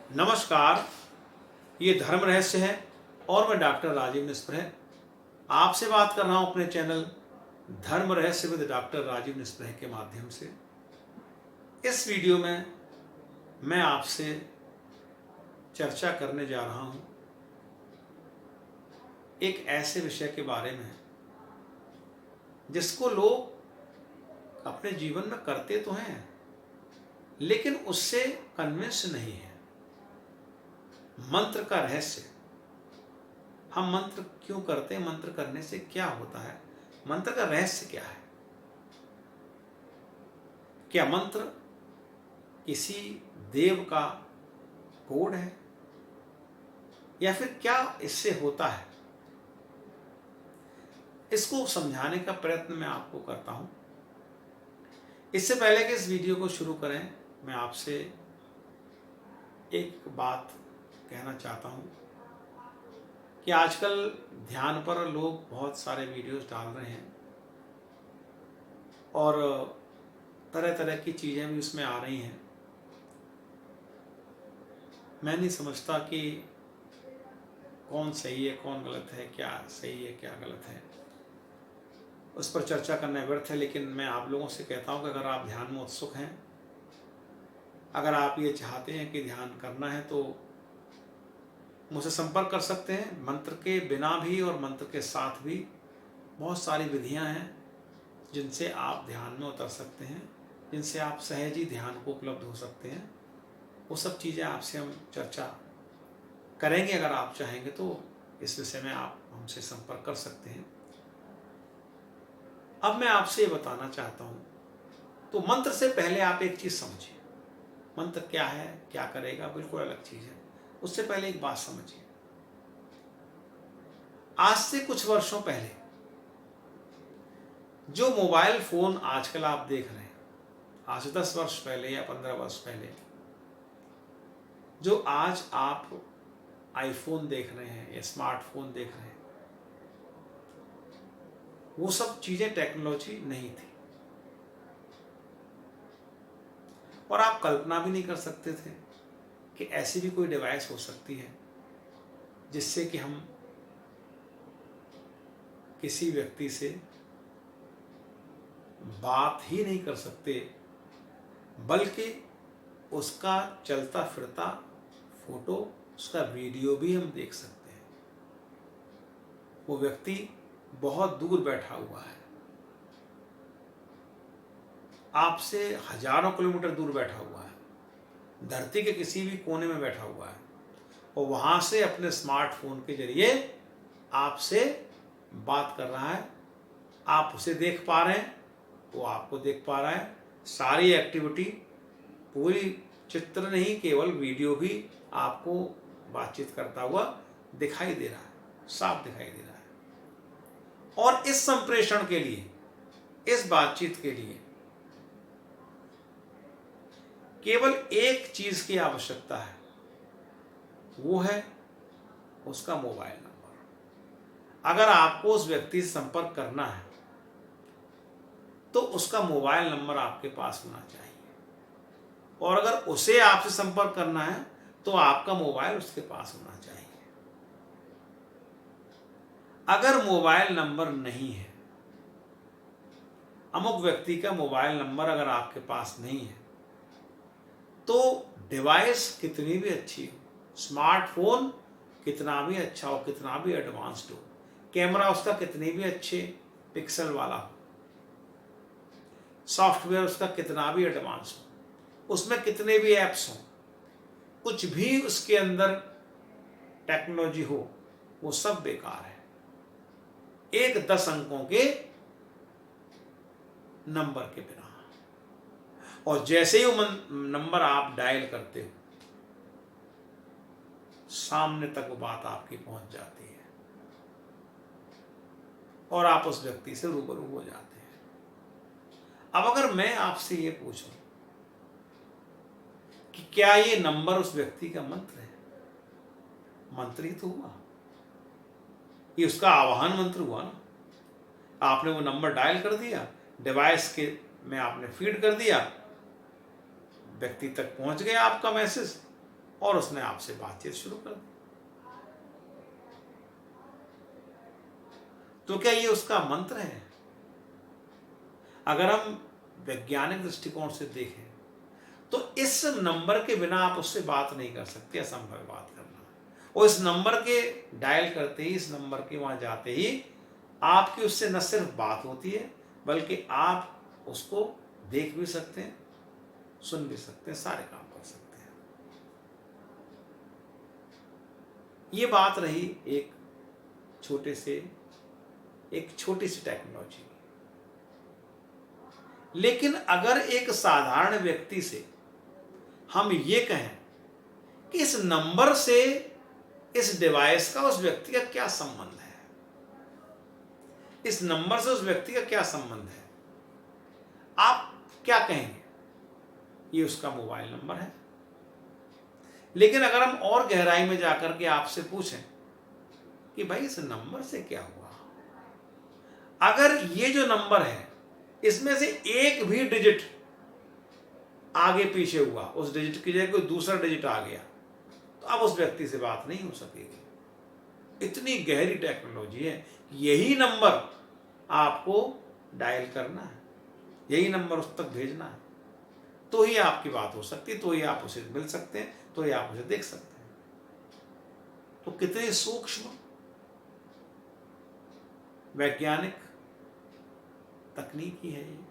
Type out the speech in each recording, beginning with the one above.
नमस्कार, ये धर्म रहस्य है और मैं डॉक्टर राजीव निस्प्रेह आपसे बात कर रहा हूँ अपने चैनल धर्म रहस्य विद डॉक्टर राजीव निस्प्रेह के माध्यम से। इस वीडियो में मैं आपसे चर्चा करने जा रहा हूँ एक ऐसे विषय के बारे में जिसको लोग अपने जीवन में करते तो हैं लेकिन उससे कन्विंस नहीं है। मंत्र का रहस्य। हम मंत्र क्यों करते हैं, मंत्र करने से क्या होता है, मंत्र का रहस्य क्या है? क्या मंत्र किसी देव का कोड है या फिर क्या इससे होता है? इसको समझाने का प्रयत्न मैं आपको करता हूं। इससे पहले कि इस वीडियो को शुरू करें, मैं आपसे एक बात कहना चाहता हूं कि आजकल ध्यान पर लोग बहुत सारे वीडियोस डाल रहे हैं और तरह तरह की चीज़ें भी उसमें आ रही हैं। मैं नहीं समझता कि कौन सही है कौन गलत है, क्या सही है क्या गलत है, उस पर चर्चा करना व्यर्थ है। लेकिन मैं आप लोगों से कहता हूं कि अगर आप ध्यान में उत्सुक हैं, अगर आप ये चाहते हैं कि ध्यान करना है तो मुझसे संपर्क कर सकते हैं। मंत्र के बिना भी और मंत्र के साथ भी बहुत सारी विधियां हैं जिनसे आप ध्यान में उतर सकते हैं, जिनसे आप सहज ही ध्यान को उपलब्ध हो सकते हैं। वो सब चीज़ें आपसे हम चर्चा करेंगे। अगर आप चाहेंगे तो इस विषय में आप हमसे संपर्क कर सकते हैं। अब मैं आपसे ये बताना चाहता हूँ, तो मंत्र से पहले आप एक चीज़ समझिए। मंत्र क्या है, क्या करेगा, बिल्कुल अलग चीज़ है। उससे पहले एक बात समझिए। आज से कुछ वर्षों पहले जो मोबाइल फोन आजकल आप देख रहे हैं, आज से 10 वर्ष पहले या 15 वर्ष पहले जो आज आप आईफोन देख रहे हैं या स्मार्टफोन देख रहे हैं, वो सब चीज़ें टेक्नोलॉजी नहीं थी और आप कल्पना भी नहीं कर सकते थे कि ऐसी भी कोई डिवाइस हो सकती है जिससे कि हम किसी व्यक्ति से बात ही नहीं कर सकते बल्कि उसका चलता फिरता फोटो, उसका वीडियो भी हम देख सकते हैं। वो व्यक्ति बहुत दूर बैठा हुआ है, आपसे हजारों किलोमीटर दूर बैठा हुआ है, धरती के किसी भी कोने में बैठा हुआ है और वहाँ से अपने स्मार्टफोन के जरिए आपसे बात कर रहा है। आप उसे देख पा रहे हैं, वो आपको देख पा रहा है। सारी एक्टिविटी, पूरी चित्र नहीं केवल वीडियो भी आपको बातचीत करता हुआ दिखाई दे रहा है, साफ दिखाई दे रहा है। और इस संप्रेषण के लिए, इस बातचीत के लिए केवल एक चीज की आवश्यकता है, वो है उसका मोबाइल नंबर। अगर आपको उस व्यक्ति से संपर्क करना है तो उसका मोबाइल नंबर आपके पास होना चाहिए, और अगर उसे आपसे संपर्क करना है तो आपका मोबाइल उसके पास होना चाहिए। अगर मोबाइल नंबर नहीं है, अमुक व्यक्ति का मोबाइल नंबर अगर आपके पास नहीं है, तो डिवाइस कितनी भी अच्छी हो, स्मार्टफोन कितना भी अच्छा हो, कितना भी एडवांस्ड हो, कैमरा उसका कितनी भी अच्छे पिक्सल वाला हो, सॉफ्टवेयर उसका कितना भी एडवांस हो, उसमें कितने भी ऐप्स हों, कुछ भी उसके अंदर टेक्नोलॉजी हो, वो सब बेकार है। एक 10 अंकों के नंबर के बिना। और जैसे ही वो नंबर आप डायल करते हो, सामने तक वो बात आपकी पहुंच जाती है और आप उस व्यक्ति से रूबरू हो जाते हैं। अब अगर मैं आपसे ये पूछूं कि क्या ये नंबर उस व्यक्ति का मंत्र है? मंत्र ही तो हुआ, ये उसका आवाहन मंत्र हुआ ना। आपने वो नंबर डायल कर दिया, डिवाइस के में आपने फीड कर दिया, व्यक्ति तक पहुंच गया आपका मैसेज, और उसने आपसे बातचीत शुरू कर दी। तो क्या ये उसका मंत्र है? अगर हम वैज्ञानिक दृष्टिकोण से देखें तो इस नंबर के बिना आप उससे बात नहीं कर सकते, असंभव बात करना। और इस नंबर के डायल करते ही, इस नंबर के वहां जाते ही आपकी उससे न सिर्फ बात होती है, बल्कि आप उसको देख भी सकते हैं, सुन भी सकते हैं, सारे काम कर सकते हैं। ये बात रही एक छोटी सी टेक्नोलॉजी। लेकिन अगर एक साधारण व्यक्ति से हम ये कहें कि इस नंबर से इस डिवाइस का उस व्यक्ति का क्या संबंध है, इस नंबर से उस व्यक्ति का क्या संबंध है, आप क्या कहेंगे? ये उसका मोबाइल नंबर है। लेकिन अगर हम और गहराई में जाकर के आपसे पूछें कि भाई इस नंबर से क्या हुआ, अगर ये जो नंबर है इसमें से एक भी डिजिट आगे पीछे हुआ, उस डिजिट की जगह कोई दूसरा डिजिट आ गया, तो अब उस व्यक्ति से बात नहीं हो सकेगी। इतनी गहरी टेक्नोलॉजी है। यही नंबर आपको डायल करना है, यही नंबर उस तक भेजना है, तो ही आपकी बात हो सकती है, तो ही आप उसे मिल सकते हैं, तो ही आप उसे देख सकते हैं। तो कितनी सूक्ष्म वैज्ञानिक तकनीक ही है ये।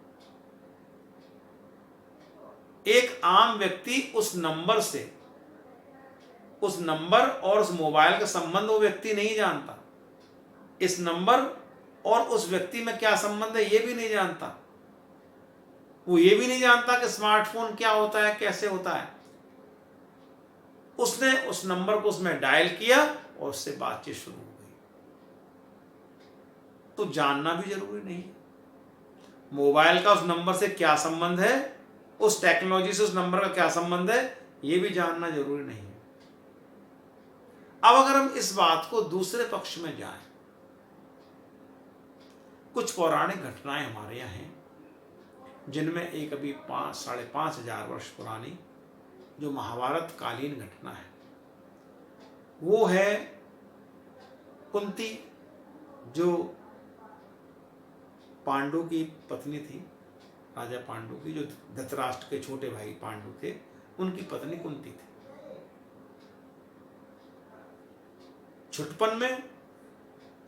एक आम व्यक्ति उस नंबर और उस मोबाइल का संबंध वो व्यक्ति नहीं जानता। इस नंबर और उस व्यक्ति में क्या संबंध है ये भी नहीं जानता। वो ये भी नहीं जानता कि स्मार्टफोन क्या होता है, कैसे होता है। उसने उस नंबर को उसमें डायल किया और उससे बातचीत शुरू हो गई। तो जानना भी जरूरी नहीं है मोबाइल का उस नंबर से क्या संबंध है, उस टेक्नोलॉजी से उस नंबर का क्या संबंध है, ये भी जानना जरूरी नहीं है। अब अगर हम इस बात को दूसरे पक्ष में जाएं, कुछ पौराणिक घटनाएं हमारे यहाँ हैं जिनमें एक अभी 5,500 वर्ष पुरानी जो महाभारत कालीन घटना है वो है कुंती, जो पांडु की पत्नी थी, राजा पांडु की, जो धृतराष्ट्र के छोटे भाई पांडु थे, उनकी पत्नी कुंती थी। छुटपन में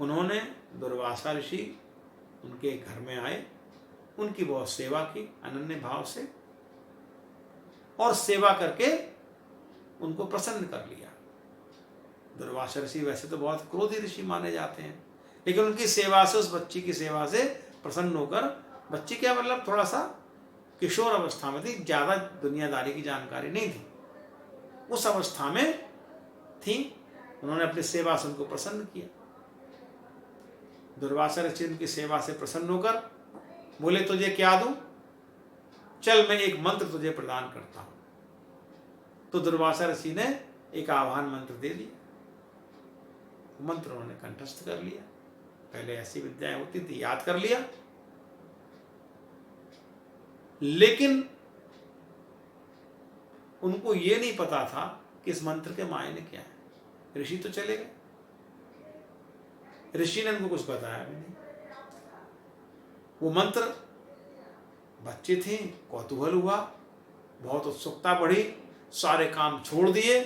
उन्होंने दुर्वासा ऋषि उनके घर में आए, उनकी बहुत सेवा की अनन्य भाव से, और सेवा करके उनको प्रसन्न कर लिया। दुर्वासा ऋषि वैसे तो बहुत क्रोधी ऋषि माने जाते हैं, लेकिन उनकी सेवा से, उस बच्ची की सेवा से प्रसन्न होकर, बच्ची क्या मतलब थोड़ा सा किशोर अवस्था में थी, ज्यादा दुनियादारी की जानकारी नहीं थी, उस अवस्था में थी, उन्होंने अपनी सेवा से उनको प्रसन्न किया। दुर्वासा ऋषि उनकी सेवा से प्रसन्न होकर बोले तुझे क्या दूं, चल मैं एक मंत्र तुझे प्रदान करता हूं। तो दुर्वासा ऋषि ने एक आह्वान मंत्र दे दिया। मंत्र उन्होंने कंठस्थ कर लिया। पहले ऐसी विद्याएं होती थी, याद कर लिया, लेकिन उनको ये नहीं पता था कि इस मंत्र के मायने क्या है। ऋषि तो चले गए, ऋषि ने उनको कुछ बताया भी नहीं। वो मंत्र, बच्चे थे, कौतूहल हुआ, बहुत उत्सुकता बढ़ी, सारे काम छोड़ दिए,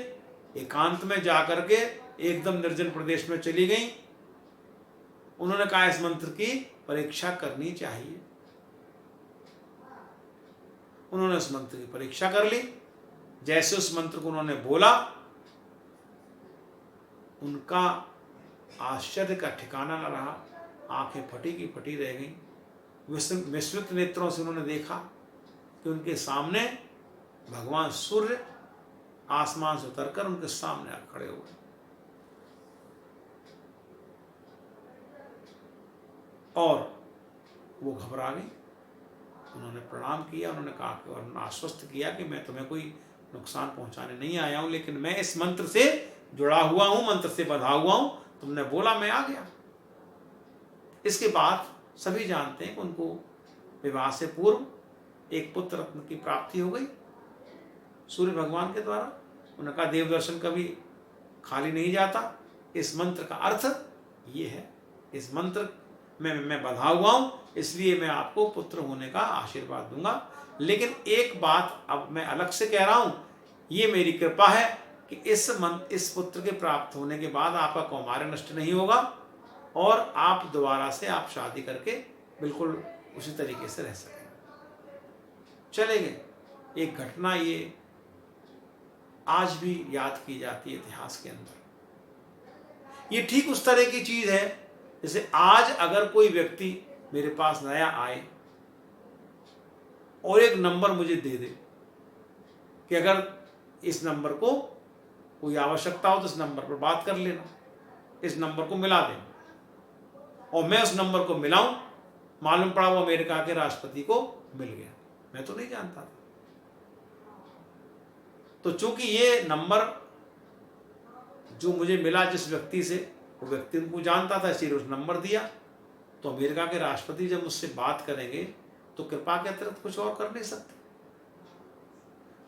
एकांत में जाकर के एकदम निर्जन प्रदेश में चली गई। उन्होंने कहा इस मंत्र की परीक्षा करनी चाहिए। उन्होंने उस मंत्र की परीक्षा कर ली। जैसे उस मंत्र को उन्होंने बोला, उनका आश्चर्य का ठिकाना न रहा, आंखें फटी की फटी रह गईं। विस्मित नेत्रों से उन्होंने देखा कि उनके सामने भगवान सूर्य आसमान से उतरकर उनके सामने आ खड़े हुए। और वो घबरा गई। उन्होंने प्रणाम किया, उन्होंने कहा कि, और आश्वस्त किया कि मैं तुम्हें कोई नुकसान पहुंचाने नहीं आया हूं, लेकिन मैं इस मंत्र से जुड़ा हुआ हूं, मंत्र से बंधा हुआ हूं, तुमने बोला मैं आ गया। इसके बाद सभी जानते हैं कि उनको विवाह से पूर्व एक पुत्र रत्न की प्राप्ति हो गई सूर्य भगवान के द्वारा। उन्होंने कहा देव दर्शन कभी खाली नहीं जाता। इस मंत्र का अर्थ ये है, इस मंत्र में मैं बंधा हुआ हूं, इसलिए मैं आपको पुत्र होने का आशीर्वाद दूंगा। लेकिन एक बात अब मैं अलग से कह रहा हूं, ये मेरी कृपा है कि इस पुत्र के प्राप्त होने के बाद आपका कौमार्य नष्ट नहीं होगा और आप दोबारा से आप शादी करके बिल्कुल उसी तरीके से रह सकें। चले गए। एक घटना ये आज भी याद की जाती है इतिहास के अंदर। ये ठीक उस तरह की चीज है जैसे आज अगर कोई व्यक्ति मेरे पास नया आए और एक नंबर मुझे दे दे कि अगर इस नंबर को कोई आवश्यकता हो तो इस नंबर पर बात कर लेना, इस नंबर को मिला देना, और मैं उस नंबर को मिलाऊं, मालूम पड़ा वो अमेरिका के राष्ट्रपति को मिल गया। मैं तो नहीं जानता था। तो चूंकि ये नंबर जो मुझे मिला जिस व्यक्ति से, वो व्यक्ति उनको जानता था, इसलिए उस नंबर दिया। तो अमेरिका के राष्ट्रपति जब मुझसे बात करेंगे तो कृपा के अतिरिक्त कुछ और कर नहीं सकते।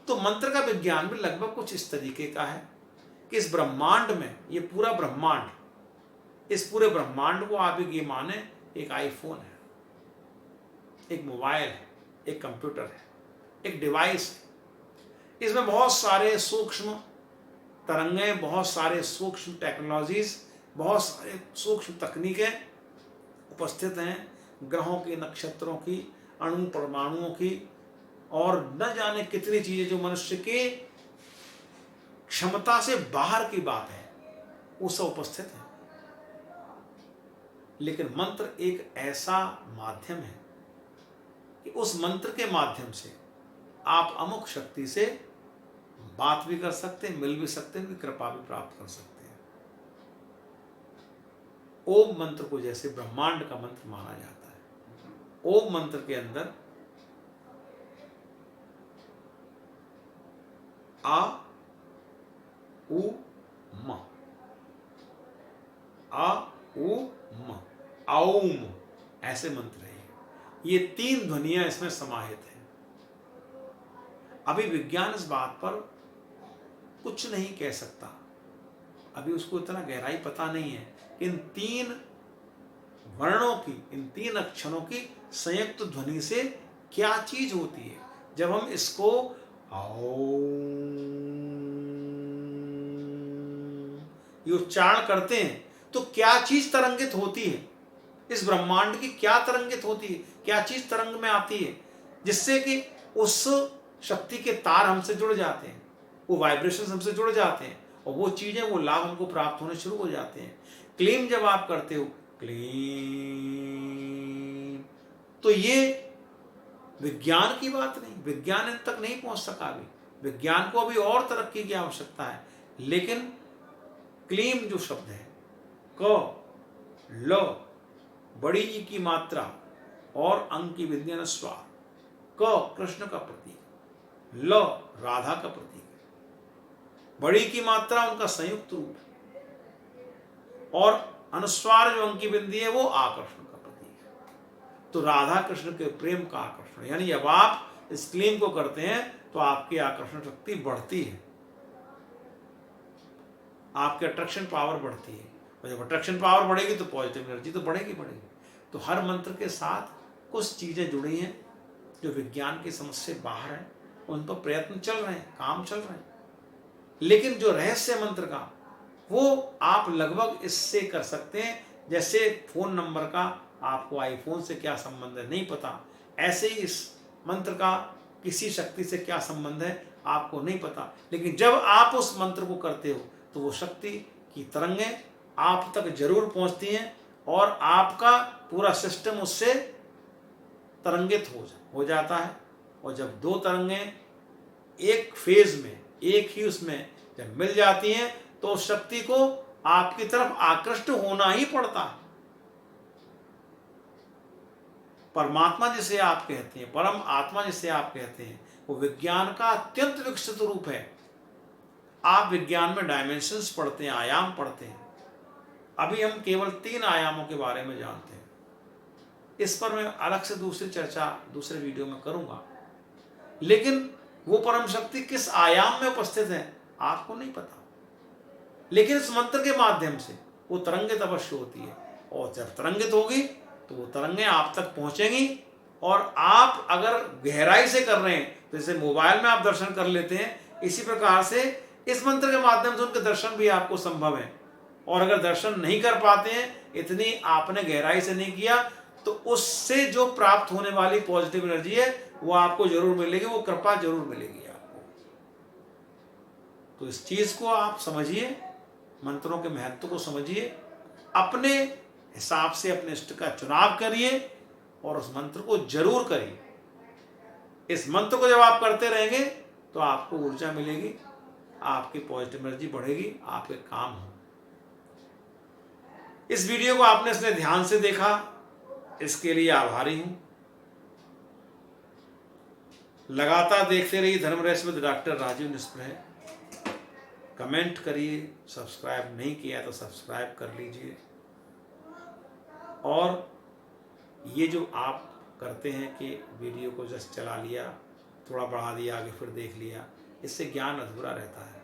तो मंत्र का विज्ञान भी लगभग कुछ इस तरीके का है कि इस ब्रह्मांड में, ये पूरा ब्रह्मांड, इस पूरे ब्रह्मांड को आप ये माने एक आईफोन है, एक मोबाइल है, एक कंप्यूटर है, एक डिवाइस है। इसमें बहुत सारे सूक्ष्म तरंगें, बहुत सारे सूक्ष्म टेक्नोलॉजीज, बहुत सारे सूक्ष्म तकनीकें उपस्थित हैं, ग्रहों की, नक्षत्रों की, अणु परमाणुओं की, और न जाने कितनी चीजें जो मनुष्य के क्षमता से बाहर की बात है, वो सब उपस्थित है। लेकिन मंत्र एक ऐसा माध्यम है कि उस मंत्र के माध्यम से आप अमुक शक्ति से बात भी कर सकते हैं, मिल भी सकते हैं, कृपा भी प्राप्त कर सकते हैं। ओम मंत्र को जैसे ब्रह्मांड का मंत्र माना जाता है, ओम मंत्र के अंदर आ उ म, आ उ म, आउम, ऐसे मंत्र हैं। ये 3 ध्वनियां इसमें समाहित हैं। अभी विज्ञान इस बात पर कुछ नहीं कह सकता, अभी उसको इतना गहराई पता नहीं है कि इन 3 वर्णों की, इन 3 अक्षरों की संयुक्त ध्वनि से क्या चीज होती है। जब हम इसको ये उच्चारण करते हैं तो क्या चीज तरंगित होती है, इस ब्रह्मांड की क्या तरंगित होती है, क्या चीज तरंग में आती है, जिससे कि उस शक्ति के तार हमसे जुड़ जाते हैं, वो वाइब्रेशंस हमसे जुड़ जाते हैं, और वो चीजें, वो लाभ हमको प्राप्त होने शुरू हो जाते हैं। क्लीम जब आप करते हो, क्लीम, तो ये विज्ञान की बात नहीं, विज्ञान इन तक नहीं पहुंच सका अभी, विज्ञान को अभी और तरक्की की आवश्यकता है। लेकिन क्लीम जो शब्द है, क ल बड़ी ई की मात्रा और अंग की बिंदी अनुस्वार, क कृष्ण का प्रतीक, ल राधा का प्रतीक है, बड़ी की मात्रा उनका संयुक्त रूप है, और अनुस्वार जो अंग की बिंदी है वो आकर्षण का प्रतीक है। तो राधा कृष्ण के प्रेम का आकर्षण, यानी जब आप इस क्लीम को करते हैं तो आपकी आकर्षण शक्ति बढ़ती है, आपकी अट्रैक्शन पावर बढ़ती है, और जब अट्रैक्शन पावर बढ़ेगी तो पॉजिटिव एनर्जी तो बढ़ेगी। तो हर मंत्र के साथ कुछ चीजें जुड़ी हैं जो विज्ञान की समझ से बाहर है, उन पर प्रयत्न चल रहे हैं, काम चल रहे हैं। लेकिन जो रहस्य मंत्र का, वो आप लगभग इससे कर सकते हैं जैसे फोन नंबर का आपको आईफोन से क्या संबंध है नहीं पता, ऐसे ही इस मंत्र का किसी शक्ति से क्या संबंध है आपको नहीं पता। लेकिन जब आप उस मंत्र को करते हो तो वो शक्ति की तरंगें आप तक जरूर पहुंचती हैं, और आपका पूरा सिस्टम उससे तरंगित हो जाता है। और जब 2 तरंगें एक फेज में, एक ही उसमें जब मिल जाती हैं तो उस शक्ति को आपकी तरफ आकृष्ट होना ही पड़ता है। परमात्मा जिसे आप कहते हैं, परम आत्मा जिसे आप कहते हैं, वो विज्ञान का अत्यंत विकसित रूप है। आप विज्ञान में डायमेंशंस पढ़ते हैं, आयाम पढ़ते हैं, अभी हम केवल 3 आयामों के बारे में जानते हैं। इस पर मैं अलग से दूसरी चर्चा दूसरे वीडियो में करूंगा। लेकिन वो परम शक्ति किस आयाम में उपस्थित है आपको नहीं पता, लेकिन इस मंत्र के माध्यम से वो तरंगित अवश्य होती है, और जब तरंगित होगी तो वो तरंगें आप तक पहुंचेंगी। और आप अगर गहराई से कर रहे हैं, जैसे मोबाइल में आप दर्शन कर लेते हैं, इसी प्रकार से इस मंत्र के माध्यम से उनके दर्शन भी आपको संभव है। और अगर दर्शन नहीं कर पाते हैं, इतनी आपने गहराई से नहीं किया, तो उससे जो प्राप्त होने वाली पॉजिटिव एनर्जी है वो आपको जरूर मिलेगी, वो कृपा जरूर मिलेगी आपको। तो इस चीज को आप समझिए, मंत्रों के महत्व को समझिए, अपने हिसाब से अपने इष्ट का चुनाव करिए और उस मंत्र को जरूर करिए। इस मंत्र को जब आप करते रहेंगे तो आपको ऊर्जा मिलेगी, आपकी पॉजिटिव एनर्जी बढ़ेगी, आपके काम हो। इस वीडियो को आपने इसने ध्यान से देखा, इसके लिए आभारी हूं। लगातार देखते रहिए धर्म रहस्य विद डॉक्टर राजीव निष्प्रह। कमेंट करिए, सब्सक्राइब नहीं किया तो सब्सक्राइब कर लीजिए। और ये जो आप करते हैं कि वीडियो को जस्ट चला लिया, थोड़ा बढ़ा दिया, आगे फिर देख लिया, इससे ज्ञान अधूरा रहता है।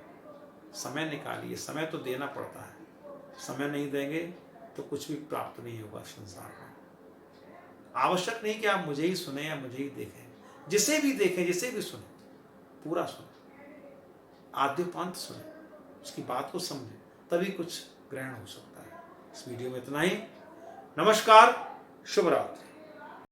समय निकालिए, समय तो देना पड़ता है। समय नहीं देंगे तो कुछ भी प्राप्त नहीं होगा संसार में। आवश्यक नहीं कि आप मुझे ही सुने या मुझे ही देखें, जिसे भी देखें, जिसे भी सुने, पूरा सुने, आद्योपांत सुने, उसकी बात को समझें, तभी कुछ ग्रहण हो सकता है। इस वीडियो में इतना ही। नमस्कार, शुभ रात्रि।